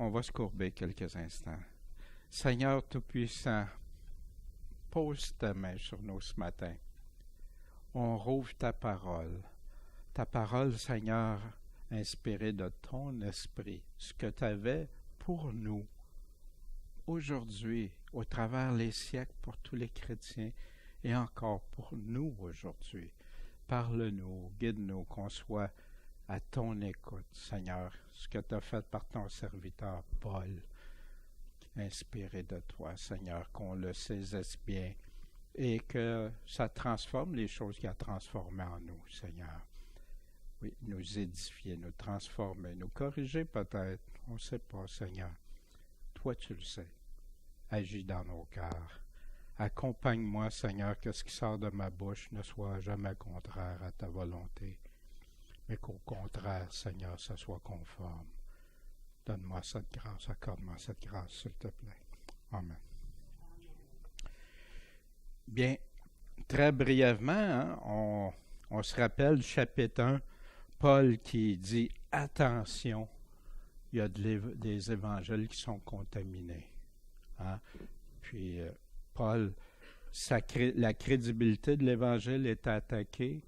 On va se courber quelques instants. Seigneur Tout-Puissant, pose ta main sur nous ce matin. On rouvre ta parole. Ta parole, Seigneur, inspirée de ton esprit, ce que tu avais pour nous aujourd'hui, au travers les siècles pour tous les chrétiens et encore pour nous aujourd'hui. Parle-nous, guide-nous, qu'on soit à ton écoute, Seigneur, ce que tu as fait par ton serviteur Paul, inspiré de toi, Seigneur, qu'on le saisisse bien et que ça transforme les choses qu'il a transformées en nous, Seigneur. Oui, nous édifier, nous transformer, nous corriger peut-être, on ne sait pas, Seigneur. Toi, tu le sais. Agis dans nos cœurs. Accompagne-moi, Seigneur, que ce qui sort de ma bouche ne soit jamais contraire à ta volonté, mais qu'au contraire, Seigneur, ça soit conforme. Donne-moi cette grâce, accorde-moi cette grâce, s'il te plaît. Amen. Bien, très brièvement, hein, on se rappelle du chapitre 1, Paul qui dit « Attention, il y a des évangiles qui sont contaminés. Hein? » Puis Paul, la crédibilité de l'évangile est attaquée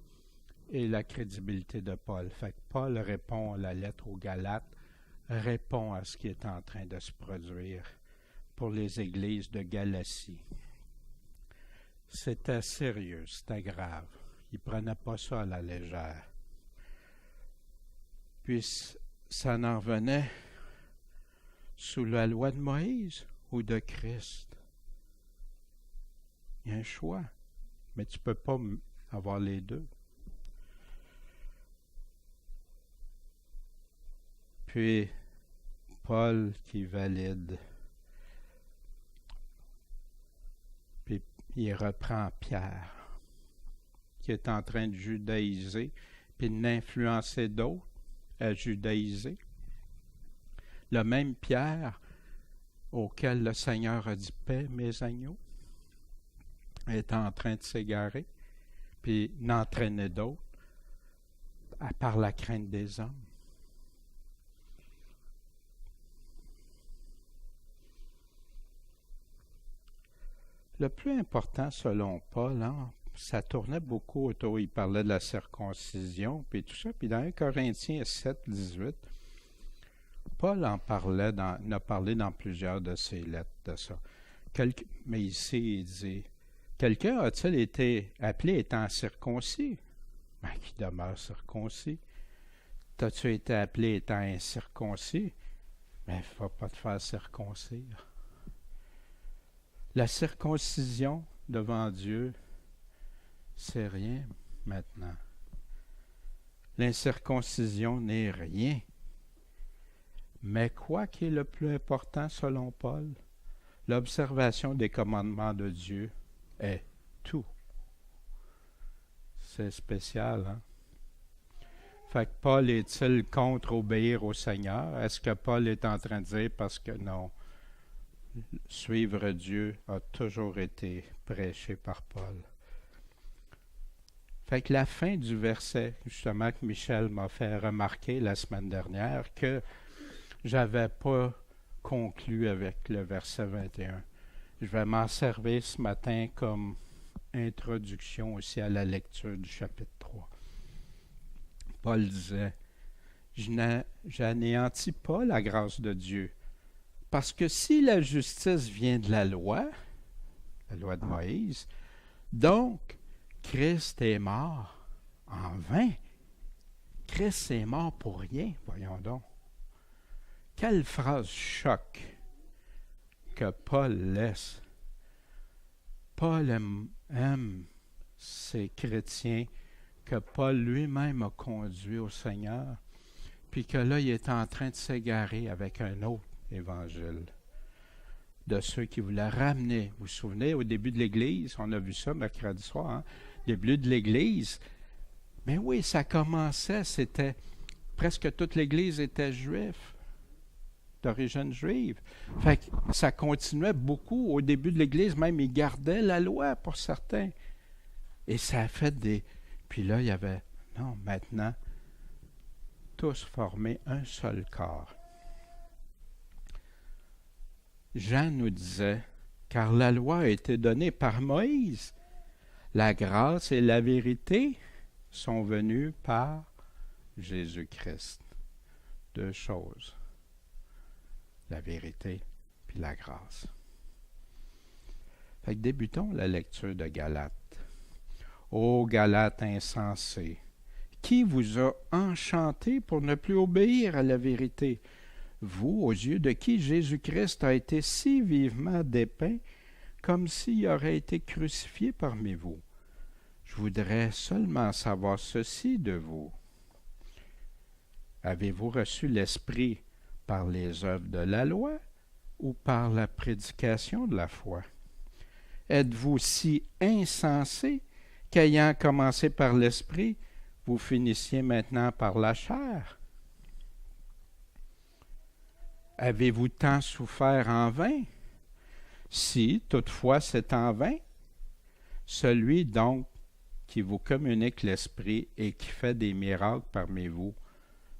et la crédibilité de Paul. Fait que Paul répond à la lettre aux Galates, répond à ce qui est en train de se produire pour les églises de Galatie. C'était sérieux, c'était grave. Il ne prenait pas ça à la légère. Puis ça en revenait sous la loi de Moïse ou de Christ. Il y a un choix, mais tu ne peux pas avoir les deux. Puis, Paul qui valide. Puis, il reprend Pierre, qui est en train de judaïser, puis d'influencer d'autres à judaïser. Le même Pierre auquel le Seigneur a dit « Paix, mes agneaux », est en train de s'égarer, puis d'entraîner d'autres par la crainte des hommes. Le plus important, selon Paul, ça tournait beaucoup autour, il parlait de la circoncision, puis tout ça, puis dans 1 Corinthiens 7, 18, Paul en a parlé dans plusieurs de ses lettres de ça. Mais ici, il dit, quelqu'un a-t-il été appelé étant circoncis? Ben, qui demeure circoncis. T'as-tu été appelé étant incirconcis? Ben, il ne faut pas te faire circoncire. La circoncision devant Dieu, c'est rien maintenant. L'incirconcision n'est rien. Mais quoi qui est le plus important selon Paul? L'observation des commandements de Dieu est tout. C'est spécial, hein? Fait que Paul est-il contre obéir au Seigneur? Est-ce que Paul est en train de dire parce que non? Suivre Dieu a toujours été prêché par Paul. Fait que la fin du verset, justement, que Michel m'a fait remarquer la semaine dernière, que j'avais pas conclu avec le verset 21. Je vais m'en servir ce matin comme introduction aussi à la lecture du chapitre 3. Paul disait, « J'anéantis pas la grâce de Dieu, parce que si la justice vient de la loi de Moïse, donc Christ est mort en vain. Christ est mort pour rien, voyons donc. » Quelle phrase choc que Paul laisse. Paul aime ces chrétiens que Paul lui-même a conduits au Seigneur, puis que là, il est en train de s'égarer avec un autre évangile de ceux qui voulaient ramener. Vous vous souvenez, au début de l'Église, on a vu ça mercredi soir, hein? Début de l'Église. Mais oui, ça commençait, c'était presque toute l'Église était juive, d'origine juive. Fait que ça continuait beaucoup au début de l'Église, même ils gardaient la loi pour certains. Et ça a fait des... Puis là, il y avait... Non, maintenant, tous formés un seul corps. Jean nous disait, car la loi a été donnée par Moïse. La grâce et la vérité sont venues par Jésus-Christ. Deux choses, la vérité puis la grâce. Fait que débutons la lecture de Galates. Ô Galates insensés, qui vous a enchanté pour ne plus obéir à la vérité? Vous, aux yeux de qui Jésus-Christ a été si vivement dépeint, comme s'il aurait été crucifié parmi vous. Je voudrais seulement savoir ceci de vous. Avez-vous reçu l'Esprit par les œuvres de la loi ou par la prédication de la foi? Êtes-vous si insensés qu'ayant commencé par l'Esprit, vous finissiez maintenant par la chair? Avez-vous tant souffert en vain? Si, toutefois, c'est en vain, celui donc qui vous communique l'Esprit et qui fait des miracles parmi vous,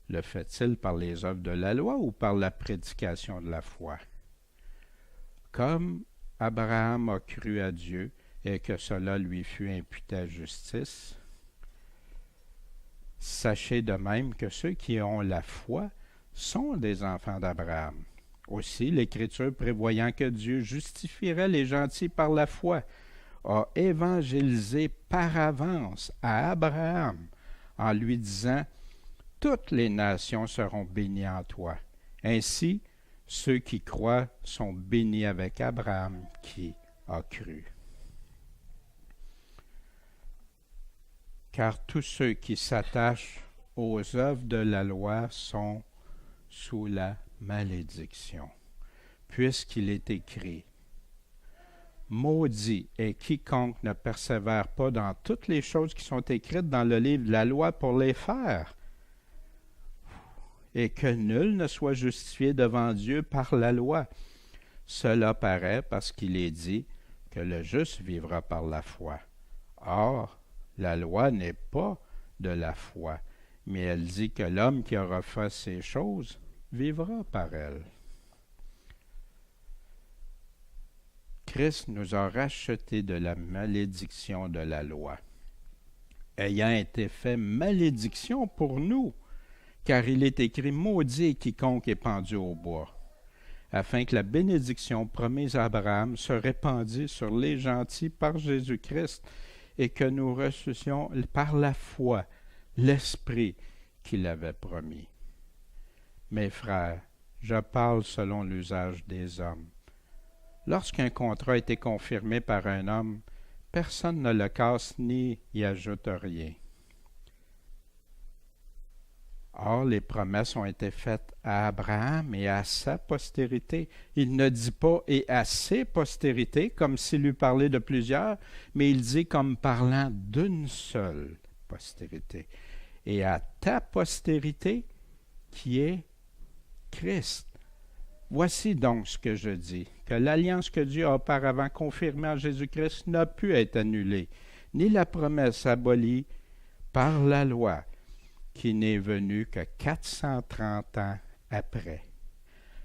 le fait-il par les œuvres de la loi ou par la prédication de la foi? Comme Abraham a cru à Dieu et que cela lui fut imputé à justice, sachez de même que ceux qui ont la foi sont des enfants d'Abraham. Aussi, l'Écriture, prévoyant que Dieu justifierait les gentils par la foi, a évangélisé par avance à Abraham en lui disant « Toutes les nations seront bénies en toi. » Ainsi, ceux qui croient sont bénis avec Abraham qui a cru. Car tous ceux qui s'attachent aux œuvres de la loi sont sous la malédiction, puisqu'il est écrit « Maudit est quiconque ne persévère pas dans toutes les choses qui sont écrites dans le livre de la loi pour les faire, et que nul ne soit justifié devant Dieu par la loi. Cela paraît parce qu'il est dit que le juste vivra par la foi. Or, la loi n'est pas de la foi, mais elle dit que l'homme qui aura fait ces choses vivra par elles. Christ nous a rachetés de la malédiction de la loi, ayant été fait malédiction pour nous, car il est écrit « Maudit quiconque est pendu au bois », afin que la bénédiction promise à Abraham se répandît sur les gentils par Jésus-Christ, et que nous reçussions par la foi l'Esprit qu'il avait promis. Mes frères, je parle selon l'usage des hommes. Lorsqu'un contrat a été confirmé par un homme, personne ne le casse ni y ajoute rien. Or, les promesses ont été faites à Abraham et à sa postérité. Il ne dit pas « et à ses postérités » comme s'il eût parlé de plusieurs, mais il dit comme parlant d'une seule postérité. Et à ta postérité qui est Christ. Voici donc ce que je dis, que l'alliance que Dieu a auparavant confirmée en Jésus-Christ n'a pu être annulée, ni la promesse abolie par la loi, qui n'est venue que 430 ans après.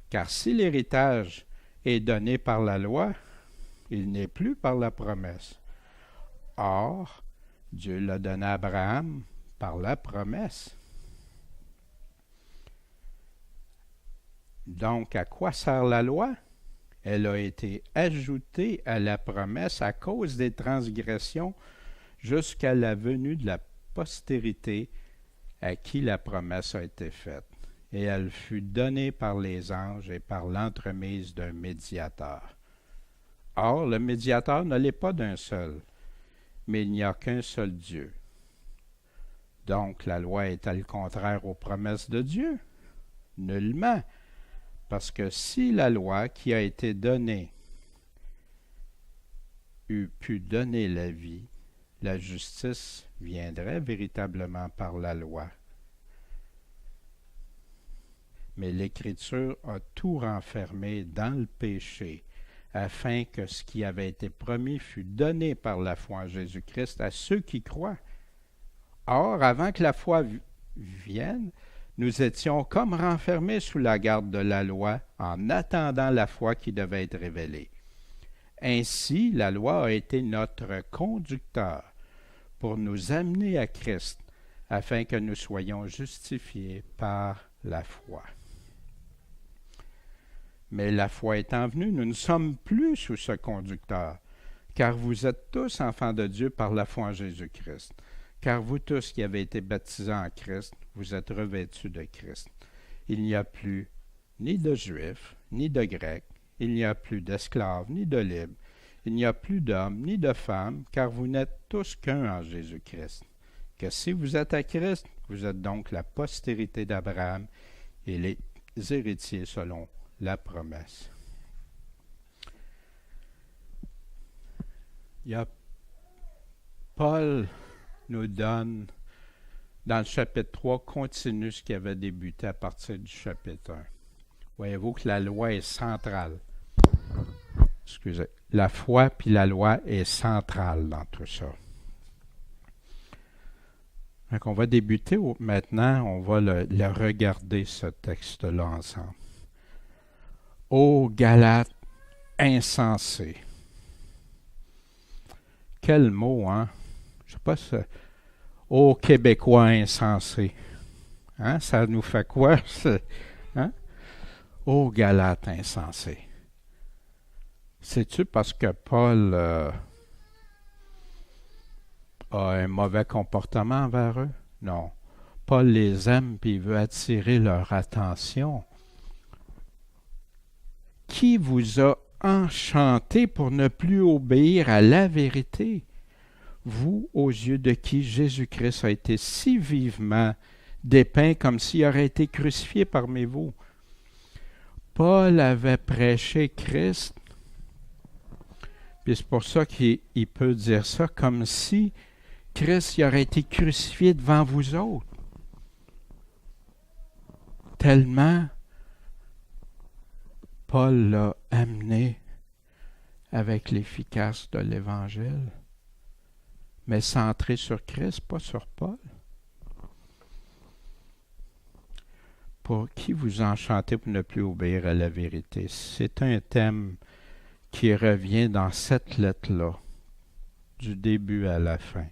Car si l'héritage est donné par la loi, il n'est plus par la promesse. Or, Dieu l'a donné à Abraham par la promesse. Donc, à quoi sert la loi? Elle a été ajoutée à la promesse à cause des transgressions jusqu'à la venue de la postérité à qui la promesse a été faite. Et elle fut donnée par les anges et par l'entremise d'un médiateur. Or, le médiateur ne l'est pas d'un seul, mais il n'y a qu'un seul Dieu. Donc, la loi est-elle contraire aux promesses de Dieu? Nullement. Parce que si la loi qui a été donnée eût pu donner la vie, la justice viendrait véritablement par la loi. Mais l'Écriture a tout renfermé dans le péché, afin que ce qui avait été promis fût donné par la foi en Jésus-Christ à ceux qui croient. Or, avant que la foi vienne, Nous étions comme renfermés sous la garde de la loi en attendant la foi qui devait être révélée. Ainsi, la loi a été notre conducteur pour nous amener à Christ, afin que nous soyons justifiés par la foi. Mais la foi étant venue, nous ne sommes plus sous ce conducteur, car vous êtes tous enfants de Dieu par la foi en Jésus-Christ. Car vous tous qui avez été baptisés en Christ, vous êtes revêtus de Christ. Il n'y a plus ni de Juifs, ni de Grecs, il n'y a plus d'esclaves, ni de libres, il n'y a plus d'hommes, ni de femmes, car vous n'êtes tous qu'un en Jésus-Christ. Que si vous êtes à Christ, vous êtes donc la postérité d'Abraham et les héritiers selon la promesse. Paul nous donne, dans le chapitre 3, continue ce qui avait débuté à partir du chapitre 1. Voyez-vous que la loi est centrale. Excusez. La foi puis la loi est centrale dans tout ça. Donc on va débuter maintenant, on va le regarder, ce texte-là, ensemble. Ô Galates insensés! Quel mot, hein? Je sais pas si... Ô Québécois insensés! Hein? Ça nous fait quoi? Hein? Ô Galates insensés! C'est-tu parce que Paul a un mauvais comportement envers eux? Non. Paul les aime et il veut attirer leur attention. Qui vous a enchanté pour ne plus obéir à la vérité? Vous, aux yeux de qui Jésus-Christ a été si vivement dépeint comme s'il aurait été crucifié parmi vous. Paul avait prêché Christ. Puis c'est pour ça qu'il peut dire ça, comme si Christ aurait été crucifié devant vous autres. Tellement Paul l'a amené avec l'efficace de l'Évangile, mais centré sur Christ, pas sur Paul. Pour qui vous enchantez pour ne plus obéir à la vérité? C'est un thème qui revient dans cette lettre-là, du début à la fin.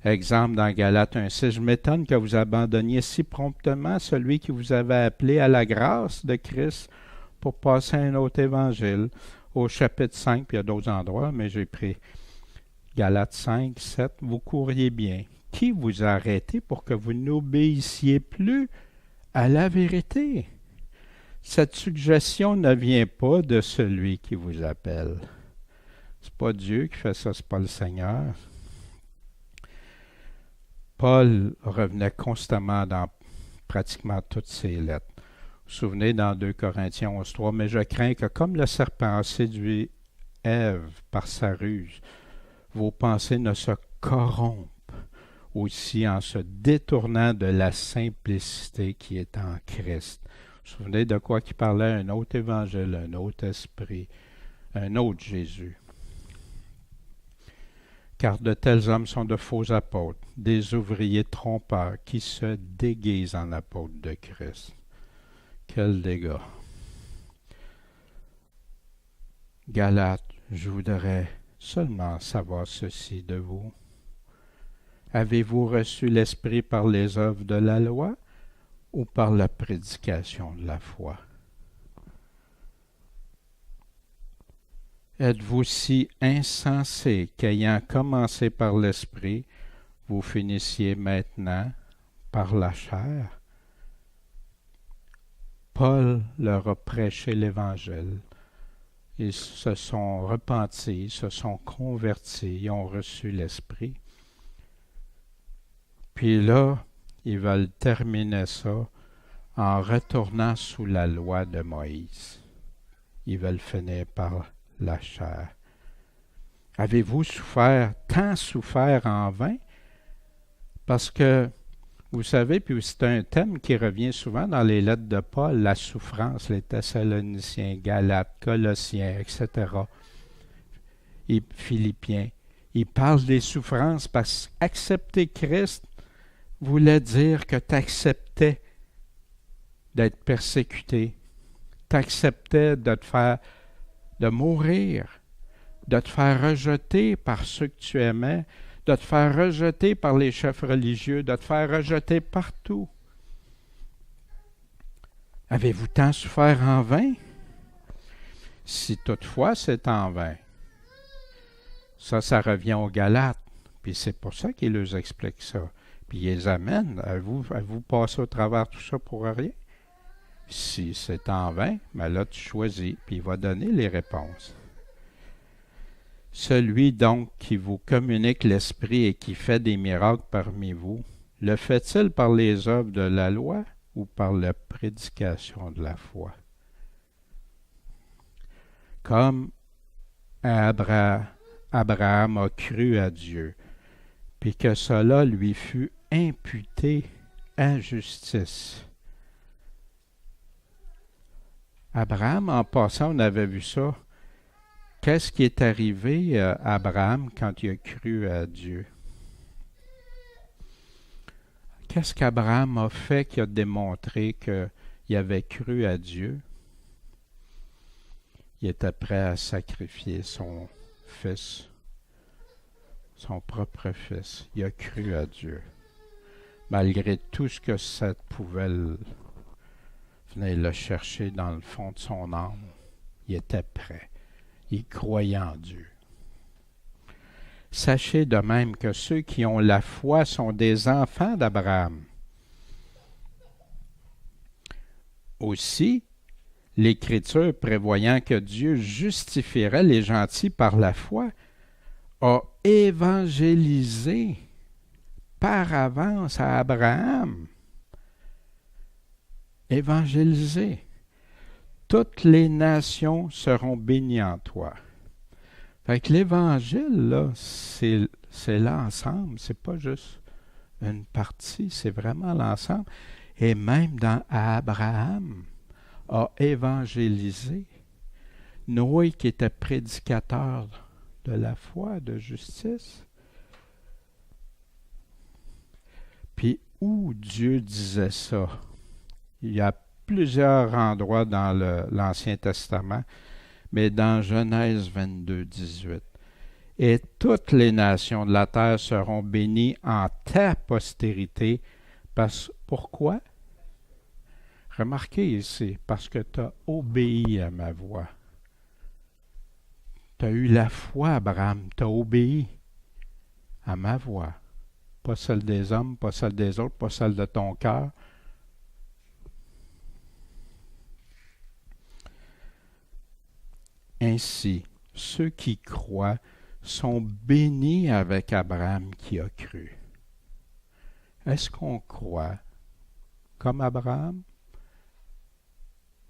Exemple dans Galates 1,6, je m'étonne que vous abandonniez si promptement celui qui vous avait appelé à la grâce de Christ pour passer à un autre évangile. Au chapitre 5, puis il y a d'autres endroits, mais j'ai pris Galates 5, 7, vous courriez bien. Qui vous a arrêté pour que vous n'obéissiez plus à la vérité? Cette suggestion ne vient pas de celui qui vous appelle. C'est pas Dieu qui fait ça, c'est pas le Seigneur. Paul revenait constamment dans pratiquement toutes ses lettres. Vous vous souvenez dans 2 Corinthiens 11.3, mais je crains que comme le serpent a séduit Ève par sa ruse, vos pensées ne se corrompent aussi en se détournant de la simplicité qui est en Christ. Vous vous souvenez de quoi qu'il parlait? Un autre évangile, un autre esprit, un autre Jésus. Car de tels hommes sont de faux apôtres, des ouvriers trompeurs qui se déguisent en apôtres de Christ. Quel dégât! Galates, je voudrais seulement savoir ceci de vous. Avez-vous reçu l'Esprit par les œuvres de la loi ou par la prédication de la foi? Êtes-vous si insensé qu'ayant commencé par l'Esprit, vous finissiez maintenant par la chair? Paul leur a prêché l'Évangile. Ils se sont repentis, ils se sont convertis, ils ont reçu l'Esprit. Puis là, ils veulent terminer ça en retournant sous la loi de Moïse. Ils veulent finir par la chair. Avez-vous tant souffert en vain? Parce que, vous savez, puis c'est un thème qui revient souvent dans les lettres de Paul, la souffrance, les Thessaloniciens, Galates, Colossiens, etc. Et Philippiens. Il parle des souffrances parce qu'accepter Christ voulait dire que tu acceptais d'être persécuté. Tu acceptais de mourir, de te faire rejeter par ceux que tu aimais, de te faire rejeter par les chefs religieux, de te faire rejeter partout. Avez-vous tant souffert en vain? Si toutefois c'est en vain. Ça revient aux Galates. Puis c'est pour ça qu'il leur explique ça. Puis il les amène. Avez-vous passé au travers tout ça pour rien? Si c'est en vain, mais là tu choisis. Puis il va donner les réponses. Celui donc qui vous communique l'Esprit et qui fait des miracles parmi vous, le fait-il par les œuvres de la loi ou par la prédication de la foi? Comme Abraham a cru à Dieu, puis que cela lui fut imputé à justice. Abraham, en passant, on avait vu ça. Qu'est-ce qui est arrivé à Abraham quand il a cru à Dieu? Qu'est-ce qu'Abraham a fait qui a démontré qu'il avait cru à Dieu? Il était prêt à sacrifier son fils, son propre fils. Il a cru à Dieu. Malgré tout ce que ça pouvait venir le chercher dans le fond de son âme, il était prêt. Il croyait en Dieu. Sachez de même que ceux qui ont la foi sont des enfants d'Abraham. Aussi, l'Écriture, prévoyant que Dieu justifierait les gentils par la foi, a évangélisé par avance à Abraham. Évangélisé. Toutes les nations seront bénies en toi. Fait que l'Évangile, là, c'est l'ensemble, c'est pas juste une partie, c'est vraiment l'ensemble. Et même dans Abraham a évangélisé. Noé qui était prédicateur de la foi, de justice. Puis où Dieu disait ça? Il y a plusieurs endroits dans l'Ancien Testament, mais dans Genèse 22, 18. Et toutes les nations de la terre seront bénies en ta postérité. Pourquoi? Remarquez ici, parce que tu as obéi à ma voix. Tu as eu la foi, Abraham, tu as obéi à ma voix. Pas celle des hommes, pas celle des autres, pas celle de ton cœur. Ainsi, ceux qui croient sont bénis avec Abraham qui a cru. Est-ce qu'on croit comme Abraham?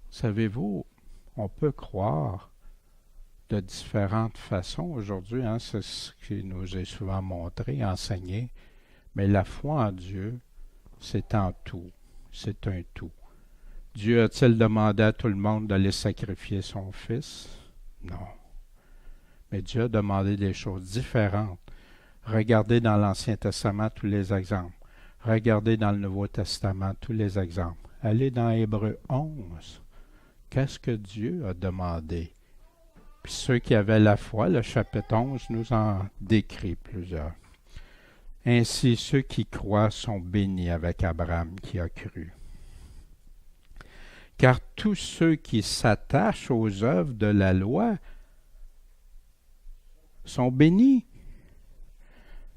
Savez-vous, on peut croire de différentes façons aujourd'hui, hein, c'est ce qui nous est souvent montré, enseigné, mais la foi en Dieu, c'est en tout, c'est un tout. Dieu a-t-il demandé à tout le monde d'aller sacrifier son fils? Non. Mais Dieu a demandé des choses différentes. Regardez dans l'Ancien Testament tous les exemples. Regardez dans le Nouveau Testament tous les exemples. Allez dans Hébreux 11. Qu'est-ce que Dieu a demandé? Puis ceux qui avaient la foi, le chapitre 11 nous en décrit plusieurs. Ainsi, ceux qui croient sont bénis avec Abraham qui a cru. Car tous ceux qui s'attachent aux œuvres de la loi sont bénis,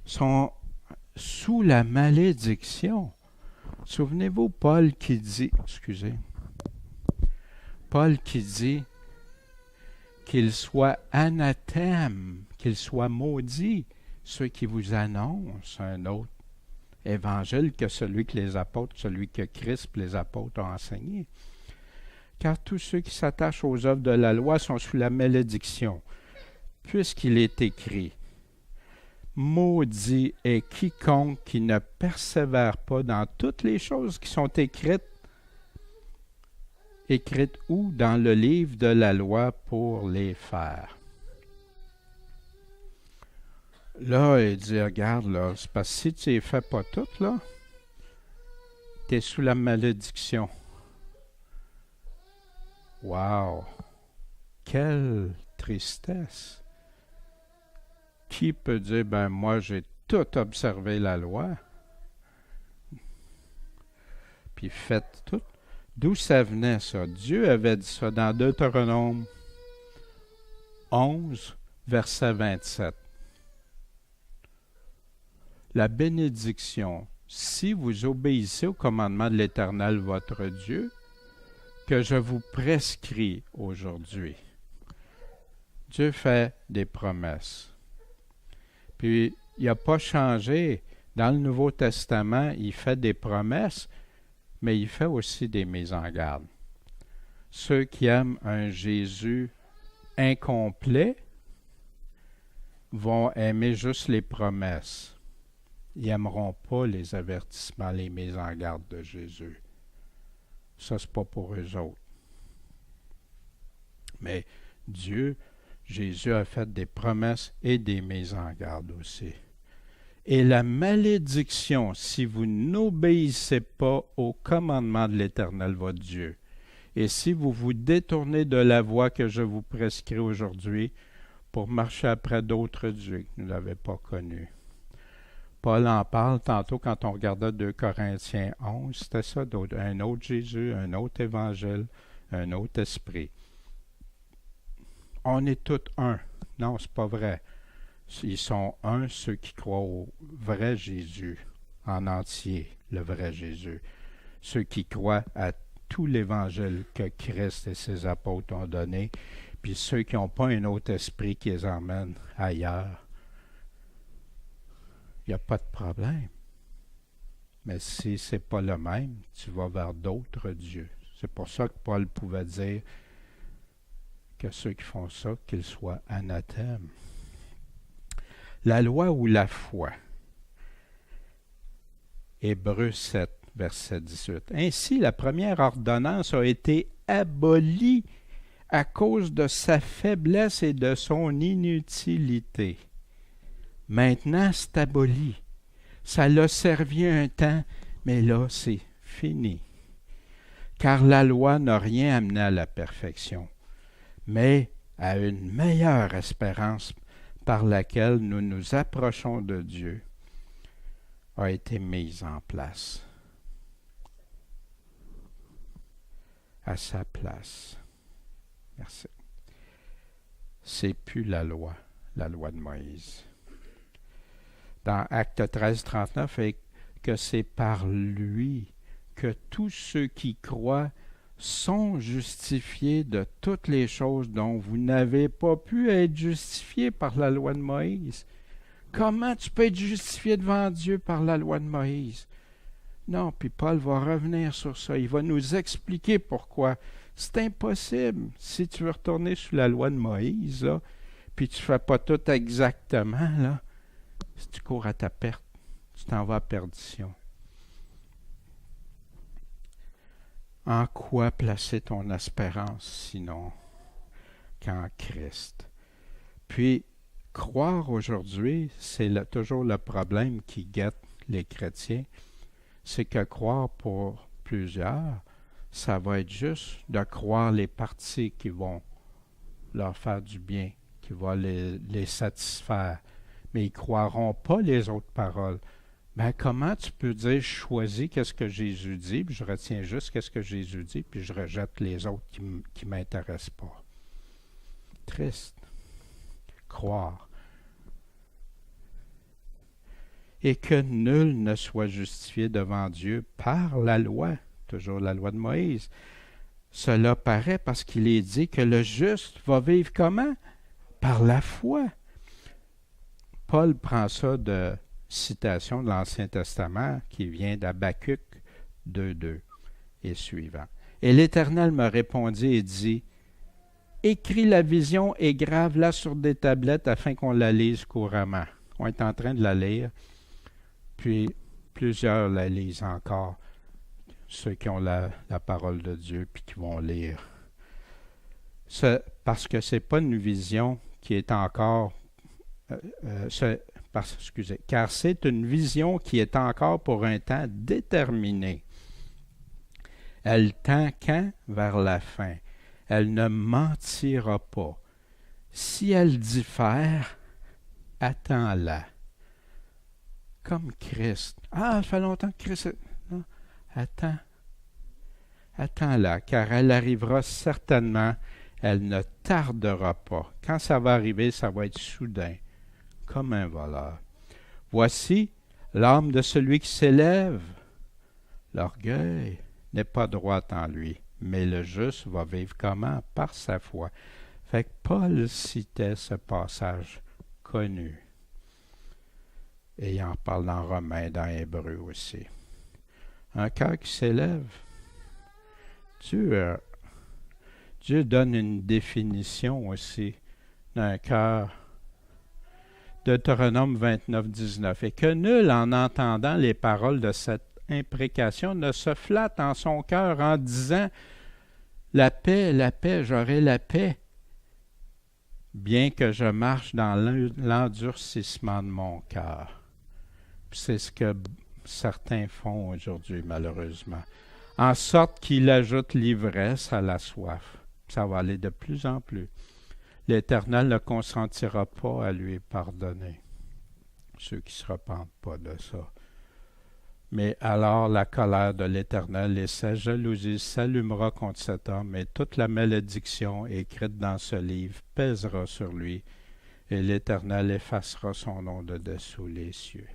sont sous la malédiction. Souvenez-vous, Paul qui dit qu'il soit anathème, qu'il soit maudit, ceux qui vous annoncent un autre évangile que celui que les apôtres, celui que Christ et les apôtres ont enseigné. Car tous ceux qui s'attachent aux œuvres de la loi sont sous la malédiction, puisqu'il est écrit « Maudit est quiconque qui ne persévère pas dans toutes les choses qui sont écrites où? Dans le livre de la loi pour les faire. » Là, il dit, regarde, là, c'est parce que si tu ne les fais pas toutes, là, tu es sous la malédiction. Wow! Quelle tristesse! Qui peut dire, ben moi j'ai tout observé la loi, puis fait tout? D'où ça venait ça? Dieu avait dit ça dans Deutéronome 11, verset 27. La bénédiction, si vous obéissez au commandement de l'Éternel votre Dieu, que je vous prescris aujourd'hui. Dieu fait des promesses. Puis, il n'a pas changé. Dans le Nouveau Testament, il fait des promesses, mais il fait aussi des mises en garde. Ceux qui aiment un Jésus incomplet vont aimer juste les promesses. Ils n'aimeront pas les avertissements, les mises en garde de Jésus. Ça, c'est pas pour eux autres. Mais Dieu, Jésus a fait des promesses et des mises en garde aussi. Et la malédiction, si vous n'obéissez pas au commandement de l'Éternel, votre Dieu, et si vous vous détournez de la voie que je vous prescris aujourd'hui pour marcher après d'autres dieux que vous n'avez pas connus. Paul en parle tantôt quand on regardait 2 Corinthiens 11, c'était ça, un autre Jésus, un autre évangile, un autre esprit. On est tous un. Non, c'est pas vrai. Ils sont un, ceux qui croient au vrai Jésus, en entier, le vrai Jésus. Ceux qui croient à tout l'évangile que Christ et ses apôtres ont donné, puis ceux qui n'ont pas un autre esprit qui les emmène ailleurs. Il n'y a pas de problème. Mais si ce n'est pas le même, tu vas vers d'autres dieux. C'est pour ça que Paul pouvait dire que ceux qui font ça, qu'ils soient anathèmes. La loi ou la foi. Hébreux 7, verset 18. Ainsi, la première ordonnance a été abolie à cause de sa faiblesse et de son inutilité. Maintenant, c'est aboli. Ça l'a servi un temps, mais là, c'est fini. Car la loi n'a rien amené à la perfection, mais à une meilleure espérance par laquelle nous nous approchons de Dieu, a été mise en place. À sa place. Merci. C'est plus la loi de Moïse. Dans Acte 13, 39, et que c'est par lui que tous ceux qui croient sont justifiés de toutes les choses dont vous n'avez pas pu être justifiés par la loi de Moïse. Comment tu peux être justifié devant Dieu par la loi de Moïse? Non, puis Paul va revenir sur ça. Il va nous expliquer pourquoi. C'est impossible. Si tu veux retourner sous la loi de Moïse, là, puis tu ne fais pas tout exactement, là, si tu cours à ta perte, tu t'en vas à perdition. En quoi placer ton espérance sinon qu'en Christ? Puis, croire aujourd'hui, c'est toujours le problème qui guette les chrétiens, c'est que croire pour plusieurs, ça va être juste de croire les parties qui vont leur faire du bien, qui vont les satisfaire. Mais ils ne croiront pas les autres paroles. Ben, comment tu peux dire, je choisis qu'est-ce que Jésus dit, puis je retiens juste qu'est-ce que Jésus dit, puis je rejette les autres qui ne m'intéressent pas. Triste. Croire. Et que nul ne soit justifié devant Dieu par la loi, toujours la loi de Moïse. Cela paraît parce qu'il est dit que le juste va vivre comment? Par la foi. Paul prend ça de citation de l'Ancien Testament qui vient d'Habacuc 2.2 et suivant. Et l'Éternel me répondit et dit, écris la vision et grave-la sur des tablettes afin qu'on la lise couramment. On est en train de la lire, puis plusieurs la lisent encore, ceux qui ont la parole de Dieu puis qui vont lire. Parce que ce n'est pas une vision qui est encore... car c'est une vision qui est encore pour un temps déterminé. Elle tend quand? Vers la fin. Elle ne mentira pas. Si elle dit faire, attends-la. Comme Christ. Ah, ça fait longtemps que Christ... Non, attends. Attends-la, car elle arrivera certainement. Elle ne tardera pas. Quand ça va arriver, ça va être soudain, comme un voleur. Voici l'âme de celui qui s'élève. L'orgueil n'est pas droit en lui, mais le juste va vivre comment? Par sa foi. Fait que Paul citait ce passage connu. Et il en parle dans Romains, dans Hébreux aussi. Un cœur qui s'élève. Dieu donne une définition aussi d'un cœur. Deutéronome 29, 19. Et que nul, en entendant les paroles de cette imprécation, ne se flatte en son cœur en disant « La paix, j'aurai la paix, bien que je marche dans l'endurcissement de mon cœur. » C'est ce que certains font aujourd'hui, malheureusement. En sorte qu'il ajoute l'ivresse à la soif. Ça va aller de plus en plus. L'Éternel ne consentira pas à lui pardonner, ceux qui ne se repentent pas de ça. Mais alors la colère de l'Éternel et sa jalousie s'allumera contre cet homme, et toute la malédiction écrite dans ce livre pèsera sur lui, et l'Éternel effacera son nom de dessous les cieux.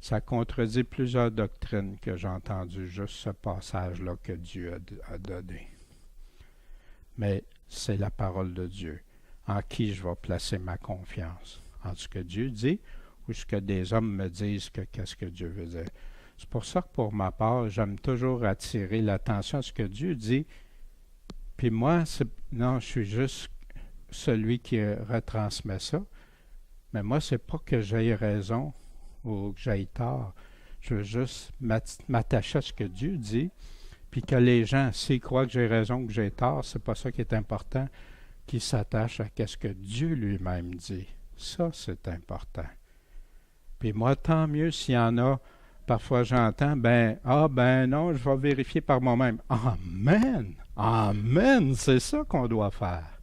Ça contredit plusieurs doctrines que j'ai entendues, juste ce passage-là que Dieu a donné. Mais c'est la parole de Dieu, en qui je vais placer ma confiance. En ce que Dieu dit, ou ce que des hommes me disent que qu'est-ce que Dieu veut dire. C'est pour ça que pour ma part, j'aime toujours attirer l'attention à ce que Dieu dit. Puis moi, non, je suis juste celui qui retransmet ça. Mais moi, c'est pas que j'aie raison ou que j'aie tort. Je veux juste m'attacher à ce que Dieu dit. Puis que les gens, s'ils croient que j'ai raison ou que j'ai tort, c'est pas ça qui est important, qu'ils s'attachent à ce que Dieu lui-même dit. Ça, c'est important. Puis moi, tant mieux s'il y en a, parfois j'entends, non, je vais vérifier par moi-même. Amen! Amen! C'est ça qu'on doit faire.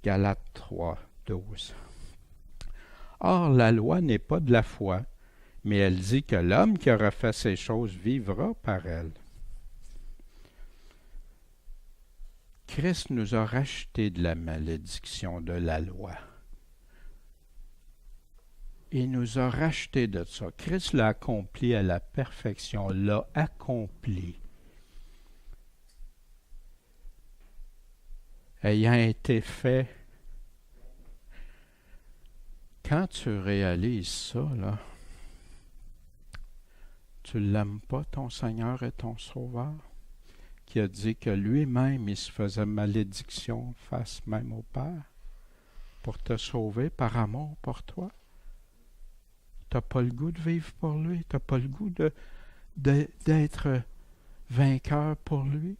Galates 3, 12. Or, la loi n'est pas de la foi, mais elle dit que l'homme qui aura fait ces choses vivra par elle. Christ nous a racheté de la malédiction de la loi. Il nous a racheté de ça. Christ l'a accompli à la perfection, l'a accompli. Ayant été fait, quand tu réalises ça, là, tu ne l'aimes pas, ton Seigneur et ton Sauveur, qui a dit que lui-même, il se faisait malédiction face même au Père, pour te sauver par amour pour toi. Tu n'as pas le goût de vivre pour lui, tu n'as pas le goût d'être vainqueur pour lui.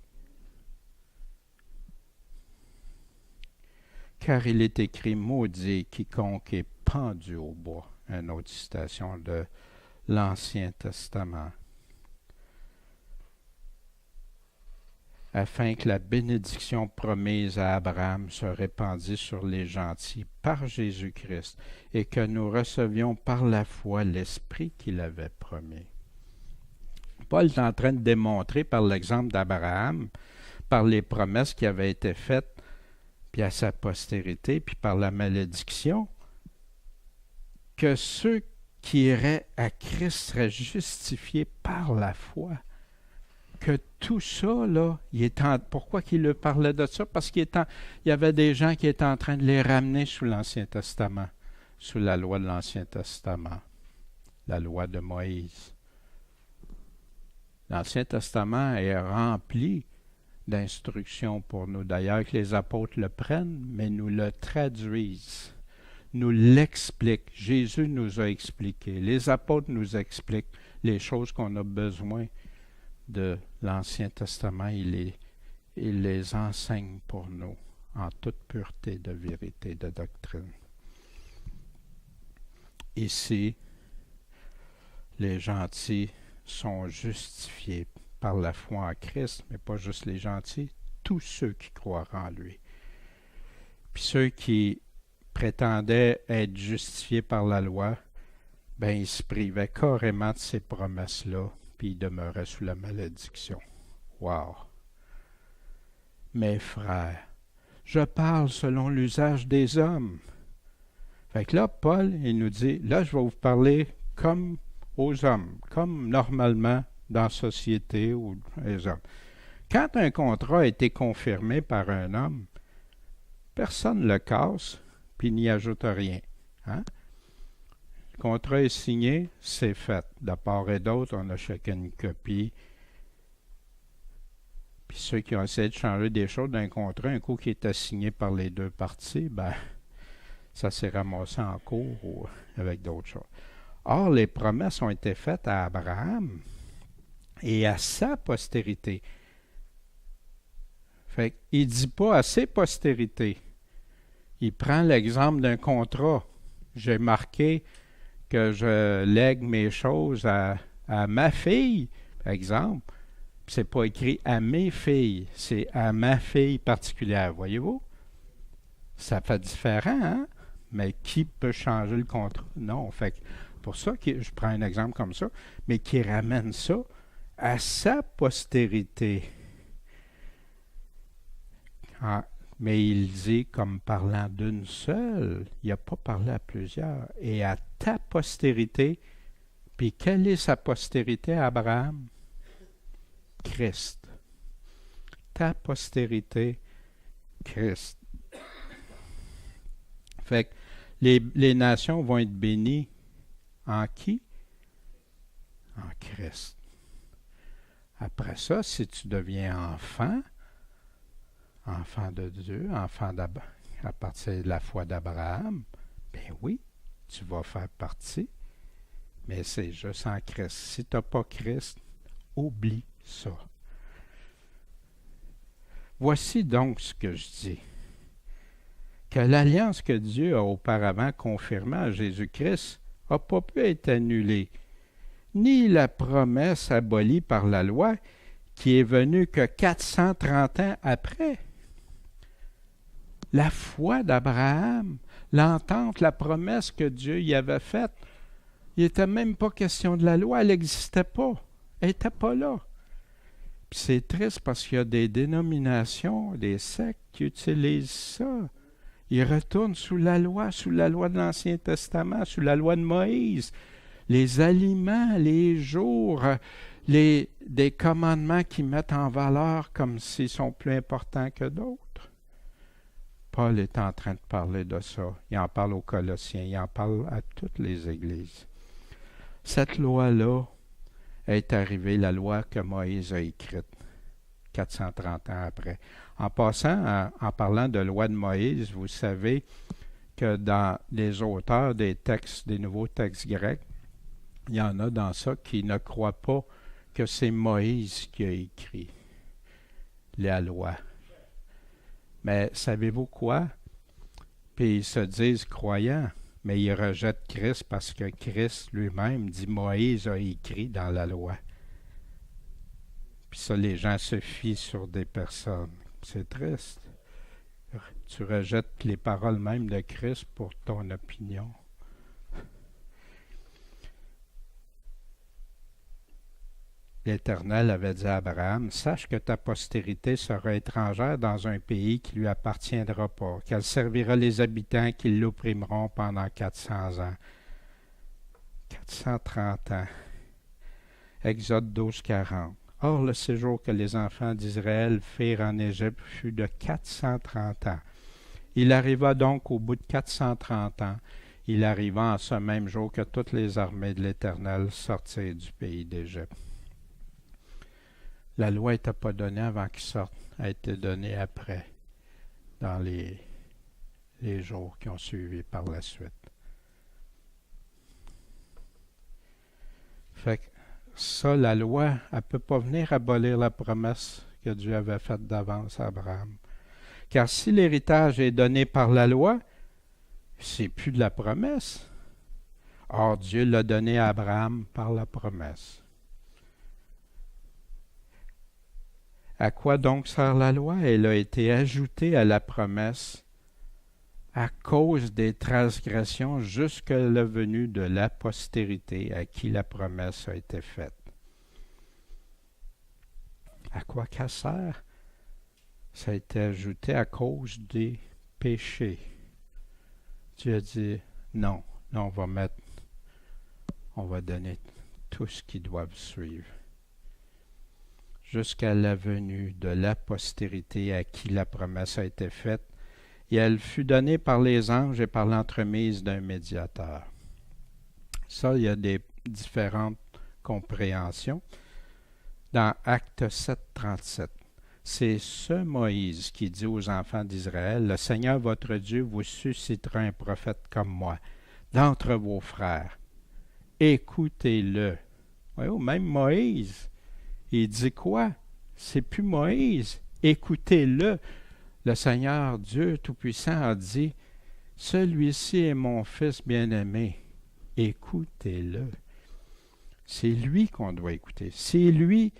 Car il est écrit, maudit quiconque est pendu au bois. Une autre citation de l'Ancien Testament. Afin que la bénédiction promise à Abraham se répandît sur les gentils par Jésus-Christ et que nous recevions par la foi l'Esprit qu'il avait promis. Paul est en train de démontrer par l'exemple d'Abraham, par les promesses qui avaient été faites, puis à sa postérité, puis par la malédiction, que ceux qui iraient à Christ seraient justifiés par la foi. Que tout ça, là, pourquoi qu'il le parlait de ça? Parce qu'il y avait des gens qui étaient en train de les ramener sous l'Ancien Testament, sous la loi de l'Ancien Testament, la loi de Moïse. L'Ancien Testament est rempli d'instructions pour nous. D'ailleurs, que les apôtres le prennent, mais nous le traduisent, nous l'expliquent. Jésus nous a expliqué. Les apôtres nous expliquent les choses qu'on a besoin de l'Ancien Testament. Il les enseigne pour nous en toute pureté de vérité, de doctrine. Ici, les gentils sont justifiés par la foi en Christ, mais pas juste les gentils, tous ceux qui croiront en lui. Puis ceux qui prétendaient être justifiés par la loi, ben ils se privaient carrément de ces promesses-là, puis ils demeuraient sous la malédiction. Wow! Mes frères, je parle selon l'usage des hommes. Fait que là, Paul, il nous dit, là, je vais vous parler comme aux hommes, comme normalement dans la société ou les hommes. Quand un contrat a été confirmé par un homme, personne ne le casse, puis n'y ajoute rien. Hein? Le contrat est signé, c'est fait. De part et d'autre, on a chacun une copie. Puis ceux qui ont essayé de changer des choses d'un contrat, un coup qui était signé par les deux parties, ben, ça s'est ramassé en cours ou avec d'autres choses. Or, les promesses ont été faites à Abraham et à sa postérité. Fait qu'il ne dit pas à ses postérités. Il prend l'exemple d'un contrat. J'ai marqué que je lègue mes choses à ma fille, par exemple. C'est pas écrit à mes filles, c'est à ma fille particulière, voyez-vous? Ça fait différent, hein? Mais qui peut changer le contrat? Non. Fait que pour ça que je prends un exemple comme ça, mais qui ramène ça à sa postérité. Mais il dit comme parlant d'une seule, il n'a pas parlé à plusieurs. Et à ta postérité, puis quelle est sa postérité, Abraham? Christ. Ta postérité, Christ. Fait que les nations vont être bénies en qui? En Christ. Après ça, si tu deviens enfant de Dieu, à partir de la foi d'Abraham, ben oui, tu vas faire partie, mais c'est juste en Christ. Si tu n'as pas Christ, oublie ça. Voici donc ce que je dis. Que l'alliance que Dieu a auparavant confirmée à Jésus-Christ n'a pas pu être annulée, ni la promesse abolie par la loi qui est venue que 430 ans après. La foi d'Abraham, l'entente, la promesse que Dieu y avait faite, il n'était même pas question de la loi, elle n'existait pas, elle n'était pas là. Puis c'est triste parce qu'il y a des dénominations, des sectes qui utilisent ça. Ils retournent sous la loi de l'Ancien Testament, sous la loi de Moïse. Les aliments, les jours, des commandements qui mettent en valeur comme s'ils sont plus importants que d'autres. Paul est en train de parler de ça. Il en parle aux Colossiens, il en parle à toutes les églises. Cette loi-là est arrivée, la loi que Moïse a écrite 430 ans après. En passant, en parlant de loi de Moïse, vous savez que dans les auteurs des textes, des nouveaux textes grecs, il y en a dans ça qui ne croient pas que c'est Moïse qui a écrit la loi. Mais savez-vous quoi? Puis ils se disent croyants, mais ils rejettent Christ parce que Christ lui-même dit Moïse a écrit dans la loi. Puis ça, les gens se fient sur des personnes. C'est triste. Tu rejettes les paroles même de Christ pour ton opinion. L'Éternel avait dit à Abraham, « Sache que ta postérité sera étrangère dans un pays qui lui appartiendra pas, qu'elle servira les habitants qui l'opprimeront pendant 400 ans. » 430 ans. Exode 12, 40. Or, le séjour que les enfants d'Israël firent en Égypte fut de 430 ans. Il arriva donc au bout de 430 ans, il arriva en ce même jour que toutes les armées de l'Éternel sortirent du pays d'Égypte. La loi n'était pas donnée avant qu'il sorte, elle a été donnée après, dans les jours qui ont suivi par la suite. Fait que ça, la loi, elle ne peut pas venir abolir la promesse que Dieu avait faite d'avance à Abraham. Car si l'héritage est donné par la loi, c'est plus de la promesse. Or, Dieu l'a donné à Abraham par la promesse. À quoi donc sert la loi? Elle a été ajoutée à la promesse à cause des transgressions jusqu'à la venue de la postérité à qui la promesse a été faite. À quoi qu'elle sert? Ça a été ajouté à cause des péchés. Dieu a dit, non, là on va donner tout ce qu'ils doivent suivre. Jusqu'à la venue de la postérité à qui la promesse a été faite, et elle fut donnée par les anges et par l'entremise d'un médiateur. Ça, il y a des différentes compréhensions. Dans Actes 7, 37, c'est ce Moïse qui dit aux enfants d'Israël, « Le Seigneur votre Dieu vous suscitera un prophète comme moi, d'entre vos frères. Écoutez-le. » Voyez, même Moïse, il dit quoi? C'est plus Moïse. Écoutez-le. Le Seigneur Dieu Tout-Puissant a dit, « Celui-ci est mon Fils bien-aimé. Écoutez-le. » C'est lui qu'on doit écouter. C'est lui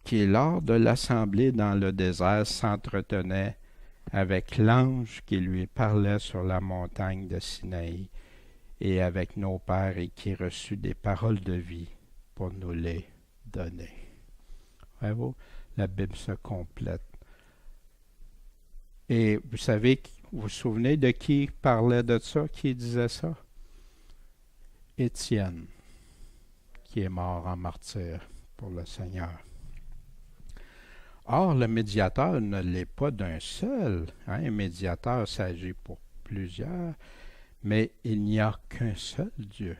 qui, lors de l'assemblée dans le désert, s'entretenait avec l'ange qui lui parlait sur la montagne de Sinaï et avec nos pères et qui reçut des paroles de vie pour nous les donner. Voyez-vous, la Bible se complète. Et vous savez, vous vous souvenez de qui parlait de ça, qui disait ça? Étienne, qui est mort en martyr pour le Seigneur. Or, le médiateur ne l'est pas d'un seul. Un médiateur s'agit pour plusieurs, mais il n'y a qu'un seul Dieu.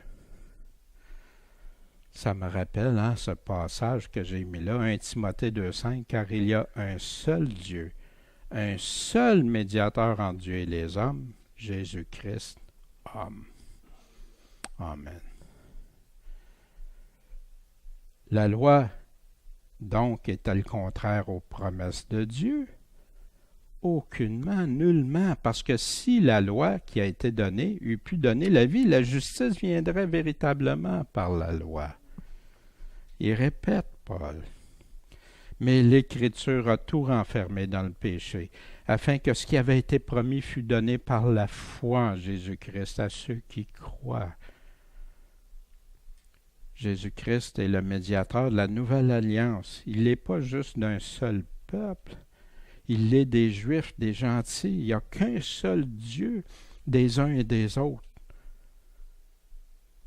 Ça me rappelle ce passage que j'ai mis là, 1 Timothée 2,5, car il y a un seul Dieu, un seul médiateur entre Dieu et les hommes, Jésus-Christ, homme. Amen. La loi, donc, est-elle contraire aux promesses de Dieu? Aucunement, nullement, parce que si la loi qui a été donnée eût pu donner la vie, la justice viendrait véritablement par la loi. Il répète, Paul. Mais l'Écriture a tout renfermé dans le péché, afin que ce qui avait été promis fût donné par la foi en Jésus-Christ à ceux qui croient. Jésus-Christ est le médiateur de la nouvelle alliance. Il n'est pas juste d'un seul peuple. Il est des Juifs, des gentils. Il n'y a qu'un seul Dieu des uns et des autres.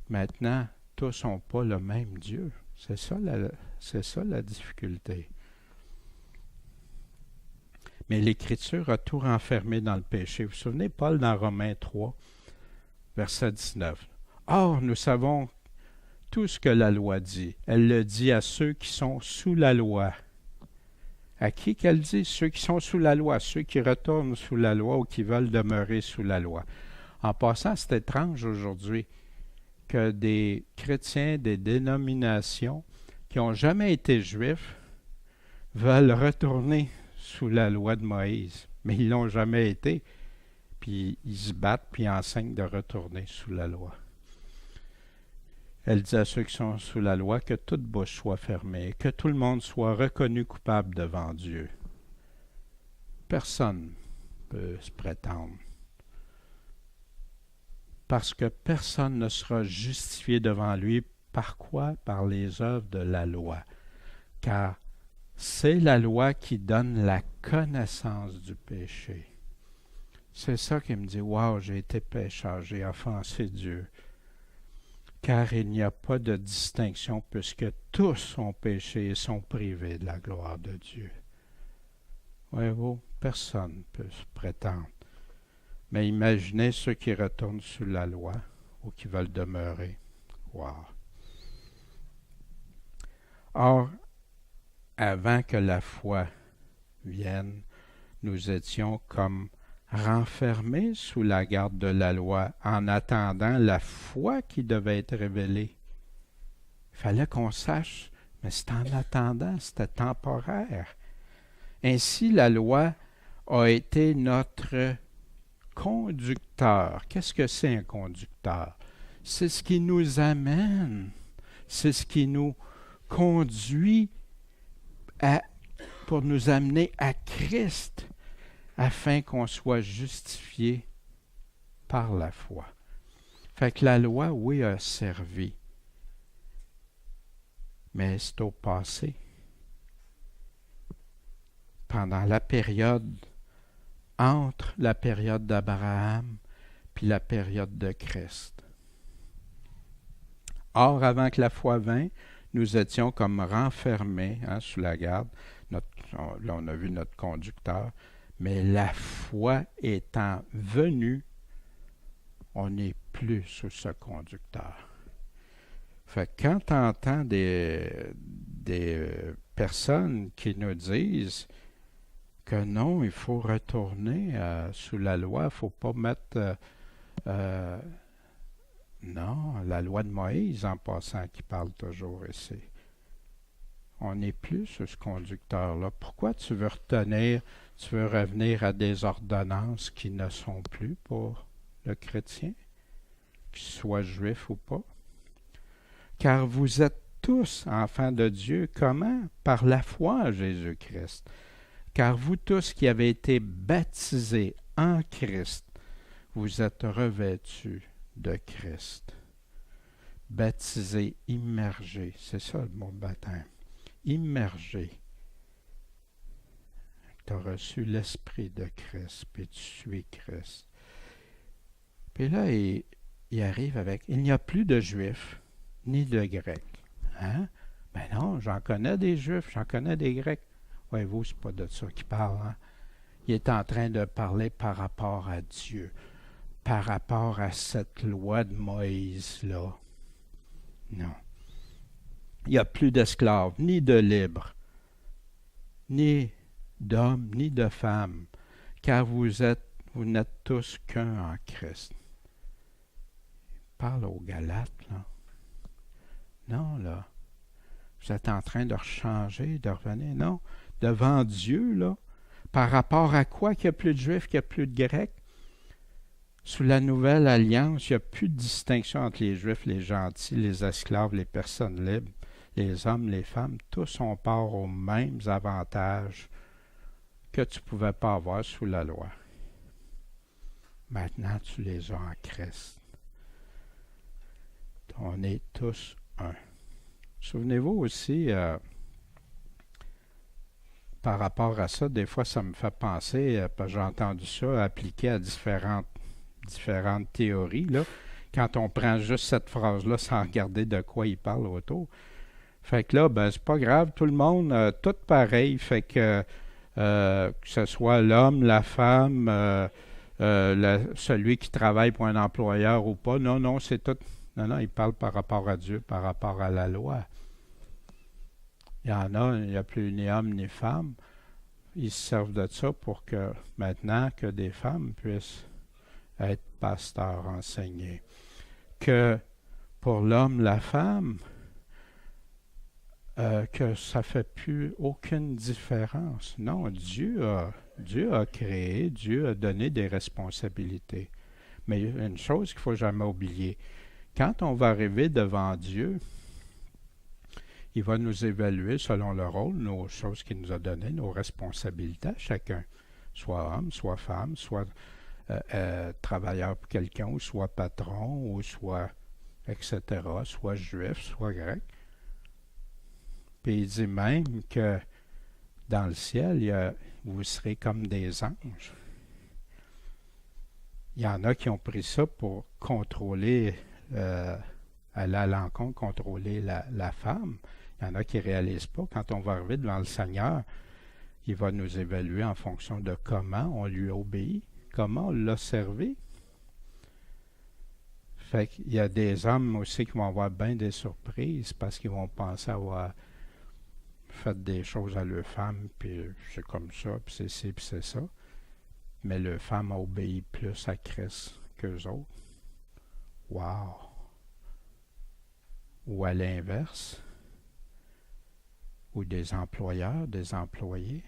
Maintenant, tous n'ont pas le même Dieu. C'est ça la difficulté. Mais l'Écriture a tout renfermé dans le péché. Vous vous souvenez, Paul, dans Romains 3, verset 19. « Or, nous savons tout ce que la loi dit. Elle le dit à ceux qui sont sous la loi. » À qui qu'elle dit? Ceux qui sont sous la loi, ceux qui retournent sous la loi ou qui veulent demeurer sous la loi. En passant, c'est étrange aujourd'hui que des chrétiens, des dénominations qui n'ont jamais été juifs veulent retourner sous la loi de Moïse, mais ils l'ont jamais été, puis ils se battent, puis enseignent de retourner sous la loi. Elle dit à ceux qui sont sous la loi que toute bouche soit fermée, que tout le monde soit reconnu coupable devant Dieu. Personne ne peut se prétendre. Parce que personne ne sera justifié devant lui. Par quoi? Par les œuvres de la loi. Car c'est la loi qui donne la connaissance du péché. C'est ça qui me dit, « Wow, j'ai été pécheur, j'ai offensé Dieu. » Car il n'y a pas de distinction puisque tous ont péché et sont privés de la gloire de Dieu. Voyez-vous, personne ne peut se prétendre. Mais imaginez ceux qui retournent sous la loi ou qui veulent demeurer. Wow. Or, avant que la foi vienne, nous étions comme renfermés sous la garde de la loi en attendant la foi qui devait être révélée. Il fallait qu'on sache, mais c'est en attendant, c'était temporaire. Ainsi, la loi a été notre conducteur. Qu'est-ce que c'est un conducteur? C'est ce qui nous amène, c'est ce qui nous conduit à pour nous amener à Christ, afin qu'on soit justifié par la foi. Fait que la loi, oui, a servi, mais c'est au passé. Pendant la période, entre la période d'Abraham puis la période de Christ. Or, avant que la foi vînt, nous étions comme renfermés sous la garde. Là, on a vu notre conducteur. Mais la foi étant venue, on n'est plus sous ce conducteur. Fait que quand tu entends des personnes qui nous disent que non, il faut retourner sous la loi, il ne faut pas mettre... non, la loi de Moïse, en passant, qui parle toujours ici. On n'est plus sur ce conducteur-là. Pourquoi tu veux revenir à des ordonnances qui ne sont plus pour le chrétien, qu'il soit juif ou pas? Car vous êtes tous enfants de Dieu. Comment? Par la foi en Jésus-Christ. Car vous tous qui avez été baptisés en Christ, vous êtes revêtus de Christ. Baptisés, immergés, c'est ça le mot baptême. Immergé. Tu as reçu l'Esprit de Christ, puis tu suis Christ. Puis là, il arrive avec, il n'y a plus de Juifs, ni de Grecs. Hein? Ben non, j'en connais des Juifs, j'en connais des Grecs. Voyez-vous, c'est pas de ça qu'il parle. Hein? Il est en train de parler par rapport à Dieu, par rapport à cette loi de Moïse-là. Non. Il n'y a plus d'esclaves, ni de libres, ni d'hommes, ni de femmes, car vous n'êtes tous qu'un en Christ. Parle aux Galates, là. Non, là. Vous êtes en train de changer, de revenir. Non. Devant Dieu, là. Par rapport à quoi qu'il n'y a plus de Juifs, qu'il n'y a plus de Grecs? Sous la nouvelle alliance, il n'y a plus de distinction entre les Juifs, les gentils, les esclaves, les personnes libres, les hommes, les femmes. Tous ont part aux mêmes avantages que tu ne pouvais pas avoir sous la loi. Maintenant, tu les as en Christ. On est tous un. Souvenez-vous aussi, par rapport à ça, des fois, ça me fait penser, parce que j'ai entendu ça appliqué à différentes théories, là, quand on prend juste cette phrase-là sans regarder de quoi il parle autour. Fait que là, ben, c'est pas grave, tout le monde, tout pareil. Fait que ce soit l'homme, la femme, celui qui travaille pour un employeur ou pas, non, c'est tout. Non, il parle par rapport à Dieu, par rapport à la loi. Il n'y a plus ni homme ni femme. Ils se servent de ça pour que maintenant que des femmes puissent être pasteurs, enseignés. Que pour l'homme, la femme, que ça ne fait plus aucune différence. Non, Dieu a créé, Dieu a donné des responsabilités. Mais il y a une chose qu'il ne faut jamais oublier. Quand on va arriver devant Dieu, il va nous évaluer selon le rôle, nos choses qu'il nous a données, nos responsabilités à chacun. Soit homme, soit femme, soit travailleur pour quelqu'un, ou soit patron, ou soit etc., soit juif, soit grec. Puis il dit même que dans le ciel, vous serez comme des anges. Il y en a qui ont pris ça pour contrôler, aller à l'encontre, contrôler la femme. Il y en a qui ne réalisent pas. Quand on va arriver devant le Seigneur, il va nous évaluer en fonction de comment on lui obéit, comment on l'a servi. Fait qu'il y a des hommes aussi qui vont avoir bien des surprises parce qu'ils vont penser avoir fait des choses à leur femme, puis c'est comme ça, puis c'est ci, puis c'est ça. Mais leur femme a obéi plus à Christ qu'eux autres. Wow! Ou à l'inverse, ou des employeurs, des employés.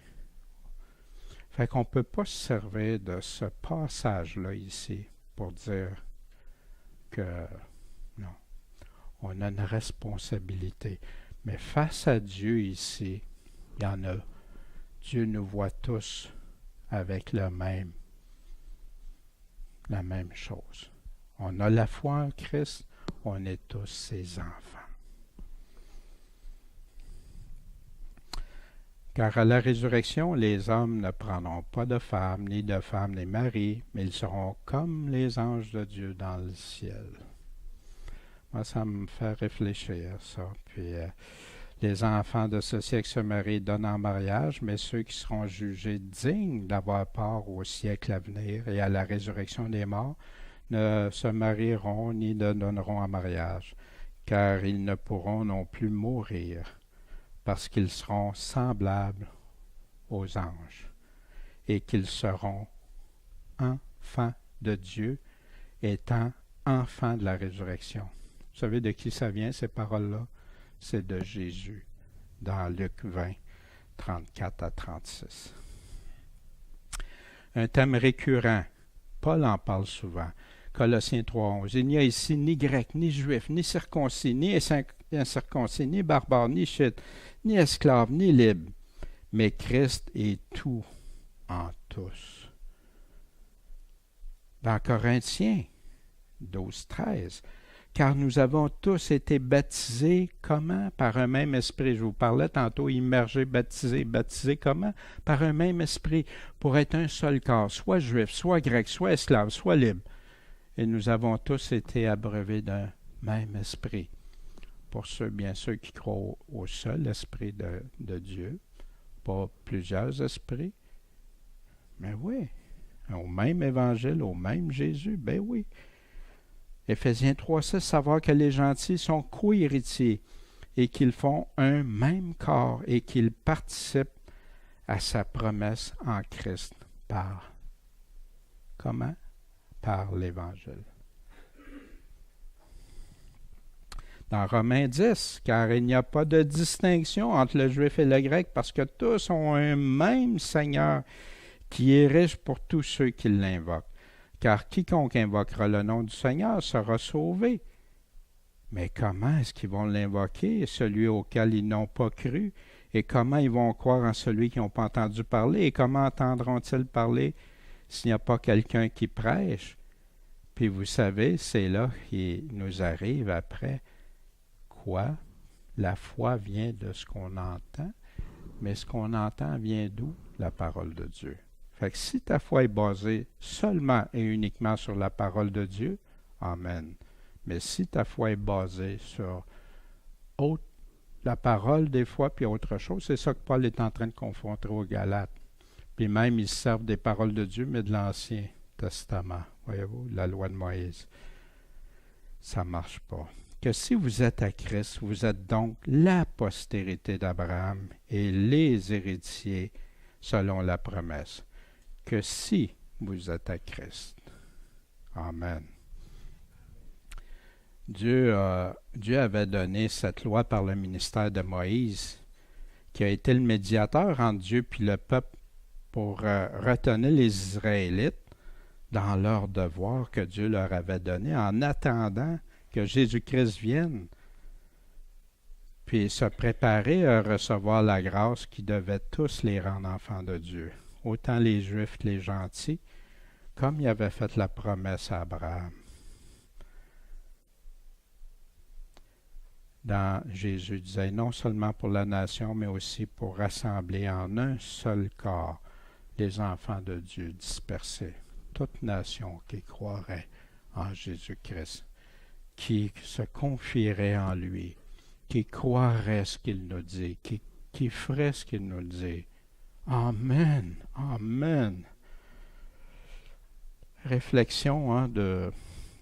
Fait qu'on ne peut pas se servir de ce passage-là ici pour dire que non, on a une responsabilité. Mais face à Dieu ici, il y en a Dieu nous voit tous avec la même chose. On a la foi en Christ, on est tous ses enfants. Car à la résurrection, les hommes ne prendront pas de femmes, ni de femmes, ni maris, mais ils seront comme les anges de Dieu dans le ciel. Moi, ça me fait réfléchir, ça. Puis, les enfants de ce siècle se marient, donnent en mariage, mais ceux qui seront jugés dignes d'avoir part au siècle à venir et à la résurrection des morts ne se marieront ni ne donneront en mariage, car ils ne pourront non plus mourir, parce qu'ils seront semblables aux anges, et qu'ils seront enfants de Dieu, étant enfants de la résurrection. Vous savez de qui ça vient, ces paroles-là? C'est de Jésus, dans Luc 20, 34 à 36. Un thème récurrent, Paul en parle souvent. Colossiens 3.11. Il n'y a ici ni grec, ni juif, ni circoncis, ni incirconcis, ni barbare, ni chite, ni esclave, ni libre, mais Christ est tout en tous. Dans Corinthiens 12.13, car nous avons tous été baptisés, comment? Par un même esprit. Je vous parlais tantôt, immergés, baptisés. Baptisés comment? Par un même esprit, pour être un seul corps, soit juif, soit grec, soit esclave, soit libre. Et nous avons tous été abreuvés d'un même esprit. Pour ceux, bien sûr, qui croient au seul esprit de Dieu, pas plusieurs esprits, mais oui, au même évangile, au même Jésus, ben oui. Éphésiens 3.6, savoir que les gentils sont co-héritiers et qu'ils font un même corps et qu'ils participent à sa promesse en Christ par. Comment? Par l'Évangile. Dans Romains 10, car il n'y a pas de distinction entre le juif et le grec, parce que tous ont un même Seigneur qui est riche pour tous ceux qui l'invoquent. Car quiconque invoquera le nom du Seigneur sera sauvé. Mais comment est-ce qu'ils vont l'invoquer, celui auquel ils n'ont pas cru? Et comment ils vont croire en celui qu'ils n'ont pas entendu parler? Et comment entendront-ils parler s'il n'y a pas quelqu'un qui prêche? Puis vous savez, c'est là qu'il nous arrive après quoi? La foi vient de ce qu'on entend, mais ce qu'on entend vient d'où? La parole de Dieu. Fait que si ta foi est basée seulement et uniquement sur la parole de Dieu, amen. Mais si ta foi est basée sur la parole des fois puis autre chose, c'est ça que Paul est en train de confronter aux Galates. Puis même, ils servent des paroles de Dieu, mais de l'Ancien Testament. Voyez-vous, la loi de Moïse. Ça ne marche pas. Que si vous êtes à Christ, vous êtes donc la postérité d'Abraham et les héritiers selon la promesse. Que si vous êtes à Christ. Amen. Dieu avait donné cette loi par le ministère de Moïse, qui a été le médiateur entre Dieu et le peuple pour retenir les Israélites dans leur devoir que Dieu leur avait donné en attendant que Jésus-Christ vienne, puis se préparer à recevoir la grâce qui devait tous les rendre enfants de Dieu. Autant les Juifs que les gentils, comme il avait fait la promesse à Abraham. Jésus disait, non seulement pour la nation, mais aussi pour rassembler en un seul corps les enfants de Dieu dispersés. Toute nation qui croirait en Jésus-Christ, qui se confierait en lui, qui croirait ce qu'il nous dit, qui ferait ce qu'il nous dit. Amen. Amen. Réflexion